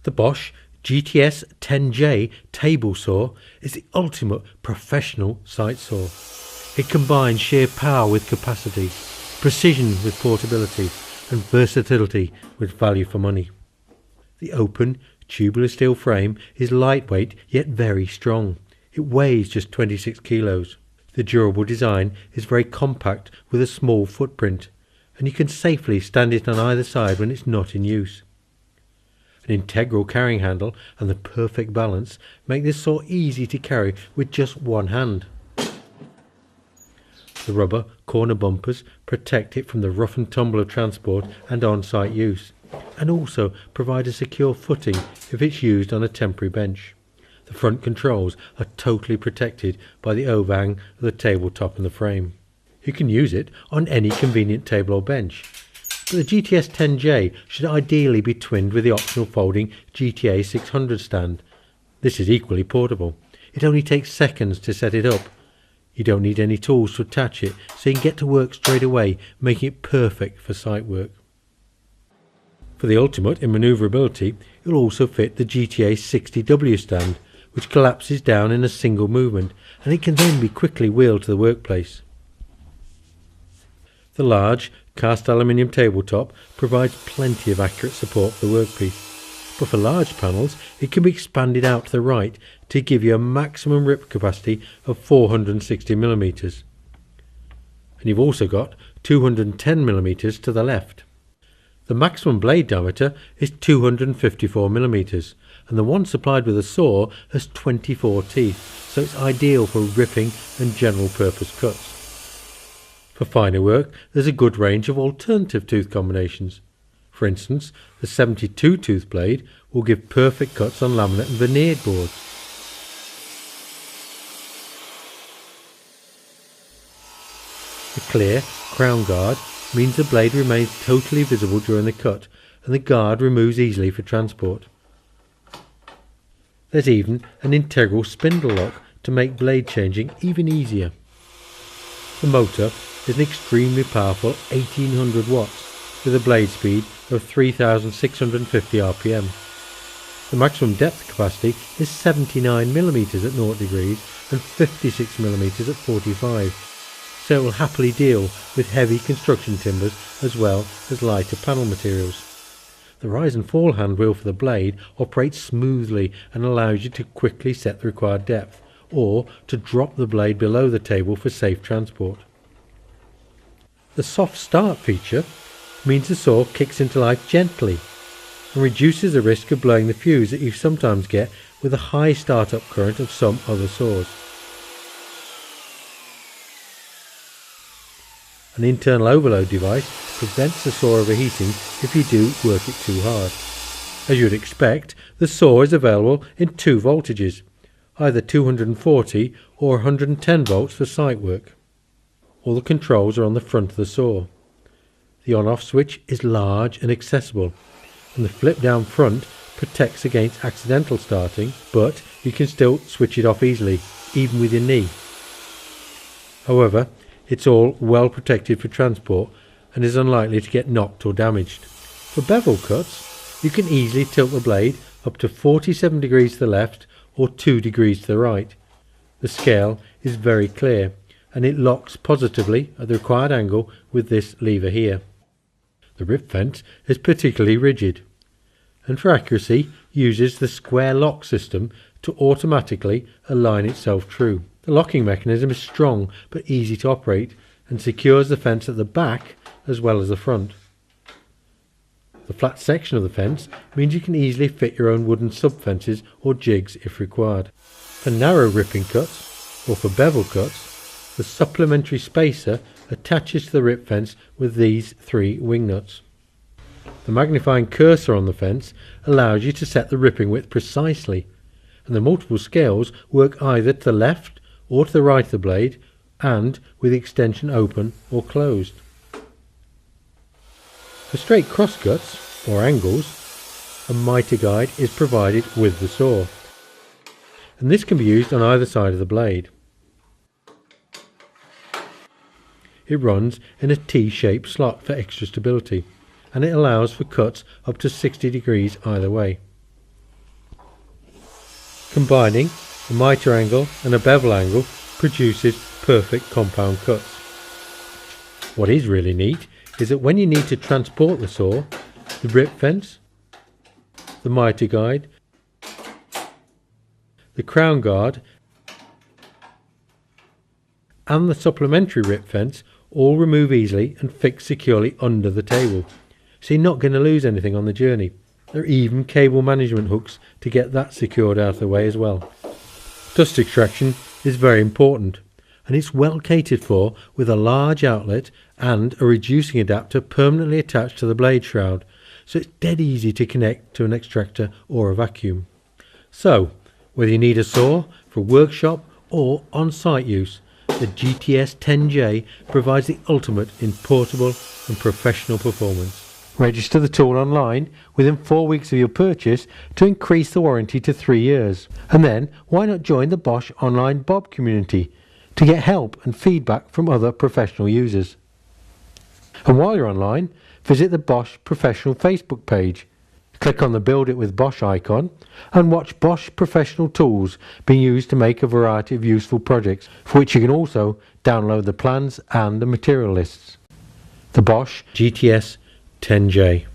The Bosch GTS 10J table saw is the ultimate professional site saw. It combines sheer power with capacity, precision with portability, and versatility with value for money. The open, tubular steel frame is lightweight yet very strong. It weighs just 26 kilos. The durable design is very compact with a small footprint, and you can safely stand it on either side when it's not in use. An integral carrying handle and the perfect balance make this saw easy to carry with just one hand. The rubber corner bumpers protect it from the rough and tumble of transport and on-site use, and also provide a secure footing if it's used on a temporary bench. The front controls are totally protected by the overhang of the tabletop and the frame. You can use it on any convenient table or bench, but the GTS 10J should ideally be twinned with the optional folding GTA 600 stand. This is equally portable. It only takes seconds to set it up. You don't need any tools to attach it, so you can get to work straight away, making it perfect for site work. For the ultimate in manoeuvrability, it will also fit the GTA 60W stand, which collapses down in a single movement, and it can then be quickly wheeled to the workplace. The large cast aluminium tabletop provides plenty of accurate support for the workpiece, but for large panels it can be expanded out to the right to give you a maximum rip capacity of 460mm, and you've also got 210mm to the left. The maximum blade diameter is 254mm, and the one supplied with a saw has 24 teeth, so it's ideal for ripping and general purpose cuts. For finer work, there's a good range of alternative tooth combinations. For instance, the 72 tooth blade will give perfect cuts on laminate and veneered boards. The clear crown guard means the blade remains totally visible during the cut, and the guard removes easily for transport. There's even an integral spindle lock to make blade changing even easier. The motor is an extremely powerful 1800 watts with a blade speed of 3650 RPM. The maximum depth capacity is 79mm at 0 degrees and 56mm at 45, so it will happily deal with heavy construction timbers as well as lighter panel materials. The rise and fall hand wheel for the blade operates smoothly and allows you to quickly set the required depth, or to drop the blade below the table for safe transport. The soft start feature means the saw kicks into life gently and reduces the risk of blowing the fuse that you sometimes get with a high startup current of some other saws. An internal overload device prevents the saw overheating if you do work it too hard. As you would expect, the saw is available in two voltages, either 240 or 110 volts for site work. All the controls are on the front of the saw. The on-off switch is large and accessible, and the flip down front protects against accidental starting, but you can still switch it off easily, even with your knee. However, it's all well protected for transport and is unlikely to get knocked or damaged. For bevel cuts, you can easily tilt the blade up to 47 degrees to the left or 2 degrees to the right. The scale is very clear, and it locks positively at the required angle with this lever here. The rip fence is particularly rigid, and for accuracy uses the square lock system to automatically align itself true. The locking mechanism is strong but easy to operate and secures the fence at the back as well as the front. The flat section of the fence means you can easily fit your own wooden sub-fences or jigs if required. For narrow ripping cuts or for bevel cuts, the supplementary spacer attaches to the rip fence with these 3 wing nuts. The magnifying cursor on the fence allows you to set the ripping width precisely, and the multiple scales work either to the left or to the right of the blade, and with the extension open or closed. For straight cross cuts or angles, a mitre guide is provided with the saw, and this can be used on either side of the blade. It runs in a T-shaped slot for extra stability, and it allows for cuts up to 60 degrees either way. Combining a mitre angle and a bevel angle produces perfect compound cuts. What is really neat is that when you need to transport the saw, the rip fence, the mitre guide, the crown guard and the supplementary rip fence all remove easily and fix securely under the table, so you're not going to lose anything on the journey. There are even cable management hooks to get that secured out of the way as well. Dust extraction is very important, and it's well catered for with a large outlet and a reducing adapter permanently attached to the blade shroud, so it's dead easy to connect to an extractor or a vacuum. So, whether you need a saw for workshop or on-site use, the GTS 10J provides the ultimate in portable and professional performance. Register the tool online within 4 weeks of your purchase to increase the warranty to 3 years. And then why not join the Bosch online Bob community to get help and feedback from other professional users. And while you're online, visit the Bosch Professional Facebook page. Click on the Build It with Bosch icon and watch Bosch professional tools being used to make a variety of useful projects, for which you can also download the plans and the material lists. The Bosch GTS 10J.